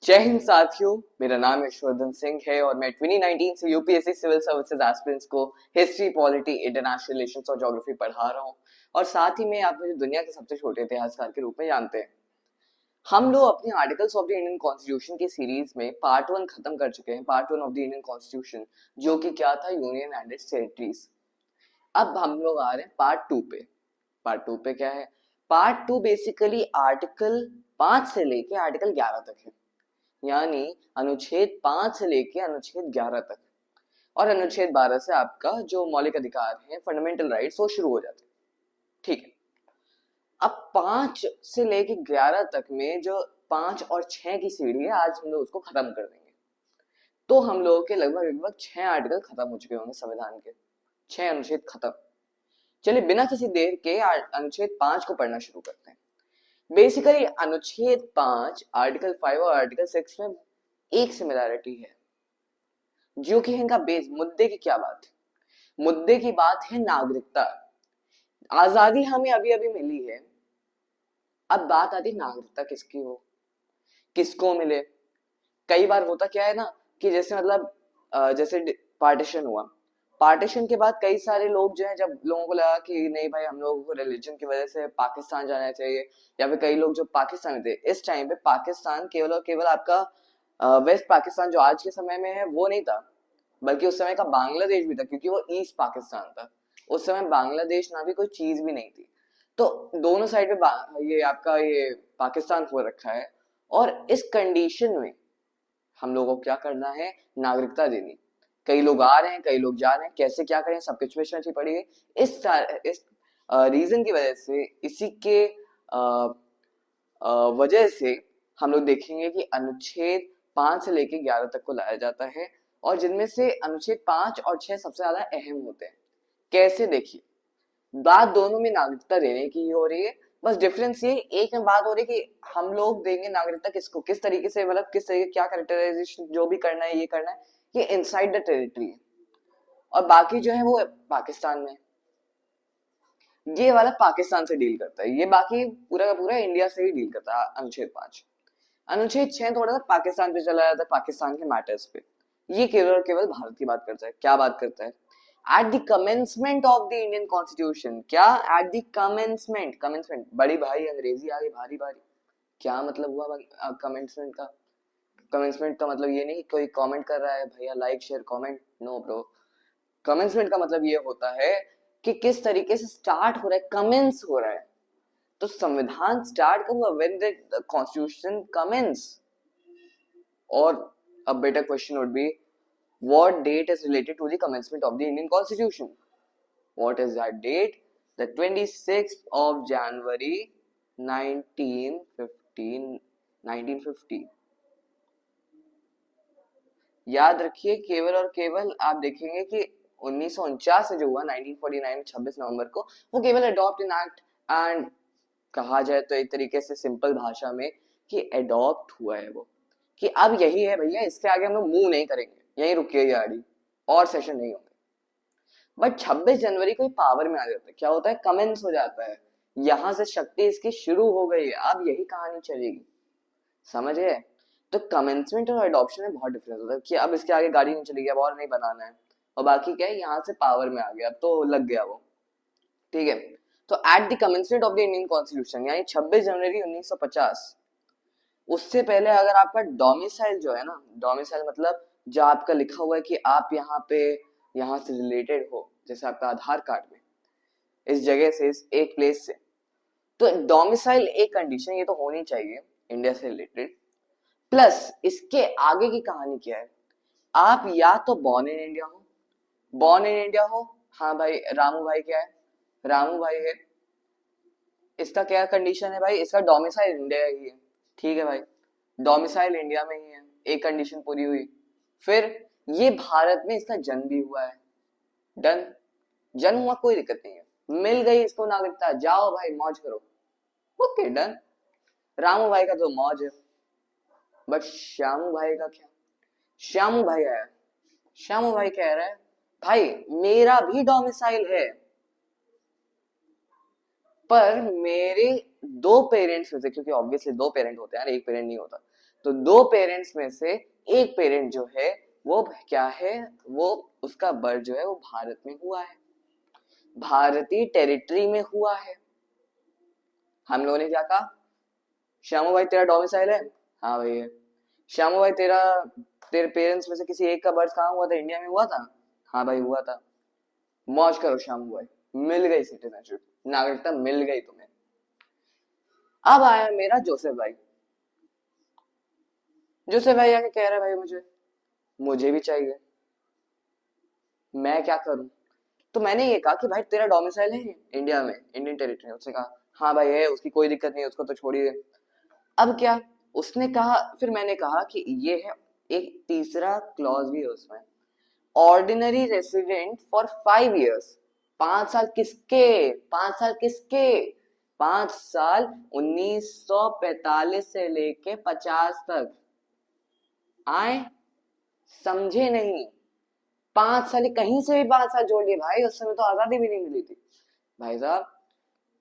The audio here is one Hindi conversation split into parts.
जय हिंद साथियों, मेरा नाम यशवर्धन सिंह है और मैं 2019 से यूपीएससी सिविल सर्विसेज एस्पिरेंट्स को हिस्ट्री, पॉलिटी, इंटरनेशनल रिलेशंस और ज्योग्राफी पढ़ा रहा हूं। और साथ ही में आप मुझे दुनिया के सबसे छोटे इतिहासकार के रूप में जानते हैं। हम लोग अपने articles of the Indian constitution की सीरीज में पार्ट 1 खत्म कर चुके हैं, part 1 of the Indian constitution, जो कि क्या था, यूनियन एंड इट्स टेरिटरीज। अब हम लोग आ रहे हैं पार्ट 2 पे। पार्ट 2 पे क्या है? पार्ट 2 बेसिकली आर्टिकल 5 से लेके आर्टिकल 11 तक है, यानी अनुच्छेद 5 से लेके अनुच्छेद 11 तक, और अनुच्छेद 12 से आपका जो मौलिक अधिकार है, फंडामेंटल राइट्स, वो शुरू हो जाते हैं। ठीक है। अब 5 से लेके 11 तक में जो 5 और 6 की सीढ़ी है, आज हम लोग उसको खत्म कर देंगे। तो हम लोगों के लगभग लगभग 6 आर्टिकल खत्म हो चुके होंगे संविधान के, 6 अनुच्छेद खत्म। चलिए बिना किसी देर के अनुच्छेद 5 को पढ़ना शुरू करते हैं। बेसिकली अनुच्छेद 5 आर्टिकल 5 और आर्टिकल 6 में एक सिमिलैरिटी है, जो कि इनका बेस मुद्दे की क्या बात है? मुद्दे की बात है नागरिकता। आजादी हमें अभी अभी मिली है, अब बात आती है नागरिकता किसकी हो, किसको मिले। कई बार होता क्या है ना, कि जैसे मतलब जैसे पार्टीशन हुआ, पार्टीशन के बाद कई सारे लोग जो है, जब लोगों को लगा कि नहीं भाई, हम लोगों को रिलीजन की वजह से पाकिस्तान जाना चाहिए, या फिर कई लोग जो पाकिस्तान में थे, इस टाइम पे पाकिस्तान केवल और केवल आपका वेस्ट पाकिस्तान जो आज के समय में है वो नहीं था, बल्कि उस समय का बांग्लादेश भी था, क्योंकि वो ईस्ट पाकिस्तान था। उस समय बांग्लादेश ना भी कोई चीज भी नहीं थी। तो दोनों साइड पे ये आपका ये पाकिस्तान हो रखा है, और इस कंडीशन में हम लोगों को क्या करना है? नागरिकता देनी। कई लोग आ रहे हैं, कई लोग जा रहे हैं, कैसे क्या करें, सब कुछ में पड़ी है। इस रीजन की वजह से, इसी के वजह से हम लोग देखेंगे कि अनुच्छेद 5 से लेकर 11 तक को लाया जाता है, और जिनमें से अनुच्छेद 5 और 6 सबसे ज्यादा अहम होते हैं। कैसे? देखिए, बात दोनों में नागरिकता देने की ही हो रही है, बस डिफरेंस ये एक में बात हो रही है कि हम लोग देंगे नागरिकता किसको, किस तरीके से, मतलब किस तरीके क्या कैरेक्टराइजेशन जो भी करना है, ये करना है, ये इनसाइड द टेरिटरी है, और बाकी जो है वो पाकिस्तान में। ये वाला पाकिस्तान से डील करता है, ये बाकी पूरा का पूरा इंडिया से ही डील करता है अनुच्छेद 5। अनुच्छेद 6 थोड़ा सा पाकिस्तान पे चला जाता है, पाकिस्तान के मैटर्स पे। ये केवल और केवल भारत की बात करता है। क्या बात करता है? At the commencement of the Indian constitution. क्या? At the commencement. कमेंसमेंट, बड़ी भाई अंग्रेजी आ गई भारी भारी। क्या मतलब हुआ कमेंसमेंट का? कमेंसमेंट का मतलब ये नहीं कोई कमेंट कर रहा है भैया like share comment, no bro. Commencement का मतलब ये होता है कि किस तरीके से स्टार्ट हो रहा है, कमेंस हो रहा है। तो संविधान स्टार्ट कब हुआ? When the constitution commence. और a better question would be, what date is related to the commencement of the Indian Constitution? What is that date? The 26th of January 1915 1950। याद रखिए, केवल और केवल आप देखेंगे कि 1949 से जो हुआ 1949 26 नवंबर को, वो केवल अडॉप्ट इन एक्ट, एंड कहा जाए तो एक तरीके से सिंपल भाषा में कि अडॉप्ट हुआ है वो, कि अब यही है भैया, इसके आगे हम लोग मूव नहीं करेंगे, यहीं रुकिए गाड़ी, और सेशन नहीं होंगे। बट 26 जनवरी को पावर में आ जाता है, क्या होता है? कमेंस हो जाता है, यहां से शक्ति इसकी शुरू हो गई है, अब यही कहानी चलेगी। समझ गए? तो कमेंसमेंट और अडॉप्शन में बहुत डिफरेंस होता है, कि अब इसके आगे गाड़ी नहीं चलेगी, अब और नहीं बनाना है, और बाकी क्या है, यहाँ से पावर में आ गया, अब तो लग गया वो। ठीक है। तो eight the commencement of the Indian constitution, यानी 26 जनवरी 1950, उससे पहले अगर आपका डोमिसाइल जो है ना, डोमिसाइल मतलब जो आपका लिखा हुआ है कि आप यहाँ पे, यहाँ से रिलेटेड हो, जैसे आपका आधार कार्ड में इस जगह से, इस एक प्लेस से, तो डोमिसाइल एक कंडीशन ये तो होनी चाहिए इंडिया से रिलेटेड। प्लस इसके आगे की कहानी क्या है? आप या तो बॉर्न इन इंडिया हो, बॉर्न इन इंडिया हो, हाँ भाई रामू भाई क्या है, रामू भाई है, इसका क्या कंडीशन है भाई? इसका डोमिसाइल इंडिया ही है। ठीक है भाई, डोमिसाइल इंडिया में ही है, एक कंडीशन पूरी हुई। फिर ये भारत में इसका जन्म भी हुआ है, डन। जन्म हुआ, कोई दिक्कत नहीं है, मिल गई इसको नागरिकता, जाओ भाई मौज करो, ओके डन। रामू भाई का तो मौज है, बट श्यामू भाई का क्या? श्यामू भाई आया, श्यामू भाई कह रहा है भाई मेरा भी डोमिसाइल है, पर मेरे दो पेरेंट्स में से, क्योंकि ऑब्वियसली दो पेरेंट होते हैं यार, एक पेरेंट नहीं होता, तो दो पेरेंट्स में से एक पेरेंट जो है वो क्या है, वो उसका बर्थ जो है वो भारत में हुआ है, भारतीय टेरिटरी में हुआ है। हम लोगों ने क्या कहा, श्यामू भाई तेरा डोमिसाइल है, हाँ भाई है। श्यामू भाई तेरे पेरेंट्स में से किसी एक का बर्थ कहाँ हुआ था, इंडिया में हुआ था, हाँ भाई हुआ था। मौज करो श्यामू भाई, मिल गई सिटीजनशिप, नागरिकता मिल गई तुम्हें। अब आया मेरा जोसेफ भाई। जोसेफ भाई आके कह रहा है भाई मुझे भी चाहिए, मैं क्या करूं। तो मैंने ये कहा कि भाई तेरा डोमिसाइल है इंडिया में, इंडियन टेरिटरी में, उसने कहा हाँ भाई है, उसकी कोई दिक्कत नहीं है, उसको तो छोड़िए। अब क्या, उसने कहा, फिर मैंने कहा कि ये है, एक तीसरा क्लॉज भी है उसमें, ऑर्डिनरी रेसिडेंट फॉर 5 years। 5 साल किसके, 5 साल किसके, 5 साल 1945 से लेके 50 तक। आए, समझे नहीं, 5 साल कहीं से भी 5 साल जोड़ लिए भाई, उस समय तो आजादी भी नहीं मिली थी। भाई साहब,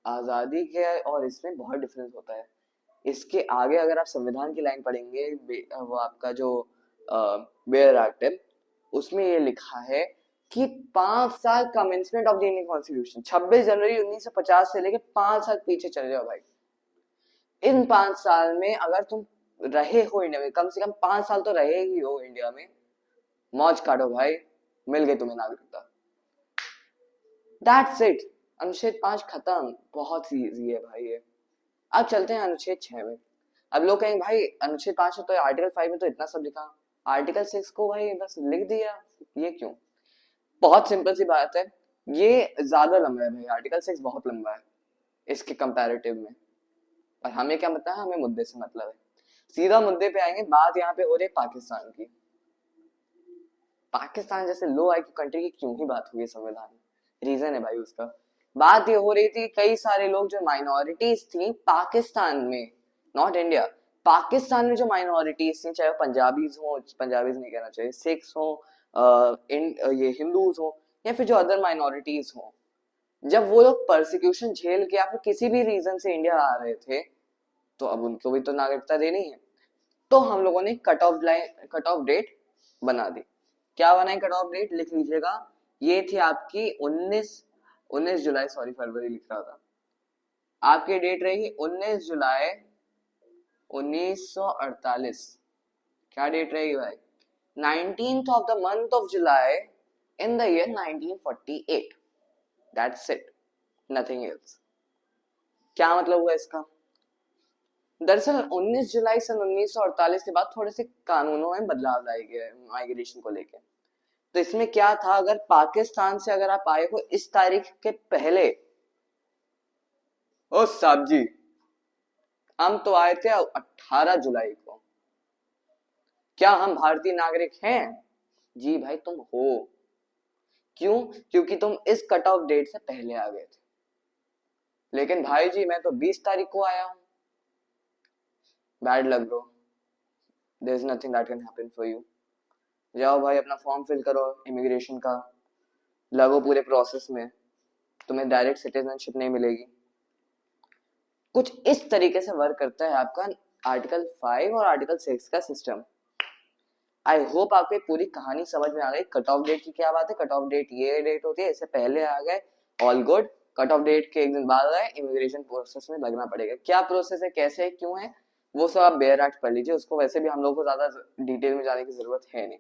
आजादी के और इसमें बहुत डिफरेंस होता है। इसके आगे अगर आप संविधान की लाइन पढ़ेंगे, वो आपका जो बेयर एक्ट है, उसमें ये लिखा है कि 5 साल commencement of the Indian constitution, 26 जनवरी 1950 से लेके 5 साल पीछे चले जाओ भाई। इन 5 साल में अगर तुम रहे हो इंडिया में, कम से कम 5 साल तो रहे ही हो इंडिया में, मौज काटो भाई, मिल गई तुम्हें नागरिकता। दैट्स इट, अनुच्छेद 5 खत्म। बहुत ही इजी है भाई ये। अब चलते हैं अनुच्छेद 6 में। अब लोग कहेंगे भाई अनुच्छेद 5 में तो, आर्टिकल 5 में तो इतना सब लिखा, आर्टिकल 6 को भाई बस लिख दिया, ये क्यों। बहुत सिंपल सी बात है, ये ज्यादा लंबा है भाई, आर्टिकल 6 बहुत लंबा है इसके कंपैरेटिव में। और हमें क्या मतलब है, हमें मुद्दे से मतलब है। सीधा मुद्दे पे आएंगे। बात यहाँ पे हो रही है पाकिस्तान की। पाकिस्तान जैसे लो आईक्यू कंट्री की क्यों ही बात हुई संविधान में, रीजन है भाई उसका। बात ये हो रही थी, कई सारे लोग जो माइनॉरिटीज थी पाकिस्तान में, नॉट इंडिया, पाकिस्तान में जो माइनॉरिटीज थी, चाहे वो पंजाबीज हो, पंजाबीज नहीं कहना चाहिए, सिख्स हो, ये हिंदूज हो, या फिर जो अदर माइनॉरिटीज हो, जब वो लोग परसिक्यूशन झेल के या फिर किसी भी रीजन से इंडिया आ रहे थे, तो अब उनको भी तो नागरिकता देनी है। तो हम लोगों ने कट ऑफ डेट बना दी। क्या बनाई कट ऑफ डेट, लिख लीजिएगा, ये थी आपकी 19 जुलाई, सॉरी फरवरी लिख रहा था, आपकी डेट रहेगी 19 जुलाई 1948। क्या डेट रहेगी भाई, 19th of the month of July in the year 1948। That's it, nothing else. क्या मतलब हुआ इसका, दरअसल 19 जुलाई सन 1948 के बाद थोड़े से कानूनों में बदलाव लाए गए माइग्रेशन को लेकर। तो इसमें क्या था, अगर पाकिस्तान से अगर आप आए हो इस तारीख के पहले, ओ साहब जी हम तो आए थे 18 जुलाई को, क्या हम भारतीय नागरिक हैं, जी भाई तुम हो। क्यों, क्योंकि तुम इस कट ऑफ डेट से पहले आ गए थे। लेकिन भाई जी मैं तो 20 तारीख को आया हूं, bad luck bro, there is nothing that can happen for you. जाओ भाई अपना फॉर्म फिल करो इमिग्रेशन का, लगो पूरे प्रोसेस में, तुम्हें डायरेक्ट सिटीजनशिप नहीं मिलेगी। कुछ इस तरीके से वर्क करता है आपका आर्टिकल 5 और आर्टिकल 6 का सिस्टम। आई होप आपको पूरी कहानी समझ में आ गई। कट ऑफ डेट की क्या बात है, कट ऑफ डेट ये डेट होती है, इससे पहले आ गए all good, cut off date के एक दिन बाद आए इमिग्रेशन प्रोसेस में लगना पड़ेगा। क्या प्रोसेस है, कैसे है, क्यों है, वो सब आप बेयर एक्ट कर लीजिए, उसको वैसे भी हम लोग को ज्यादा डिटेल में जाने की जरूरत है नहीं।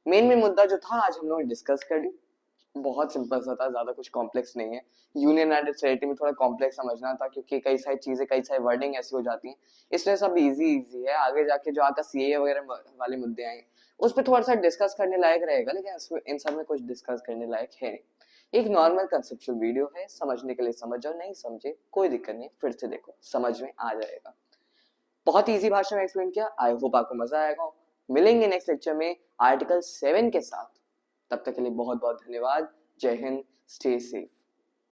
मेन मुद्दा जो था आज हम लोग डिस्कस कर ली, बहुत सिंपल सा था, ज्यादा कुछ कॉम्प्लेक्स नहीं है। यूनियन एंड टेरिटरी में थोड़ा कॉम्प्लेक्स समझना था, क्योंकि कई सारी चीजें, कई सारी वर्डिंग ऐसी हो जाती हैं, इसलिए सब इजी है। आगे जाके जो आपका सीए वगैरह वाले मुद्दे आए उस पर थोड़ा सा डिस्कस करने लायक रहेगा, लेकिन इन सब में कुछ डिस्कस करने लायक है नहीं। एक नॉर्मल कंसेप्चुअल वीडियो है, समझने के लिए समझ जाओ, नहीं समझे कोई दिक्कत नहीं, फिर से देखो, समझ में आ जाएगा। बहुत इजी भाषा में एक्सप्लेन किया, आई होप आपको मजा आएगा। मिलेंगे नेक्स्ट लेक्चर में आर्टिकल 7 के साथ, तब तक के लिए बहुत बहुत धन्यवाद। जय हिंद, स्टे सेफ।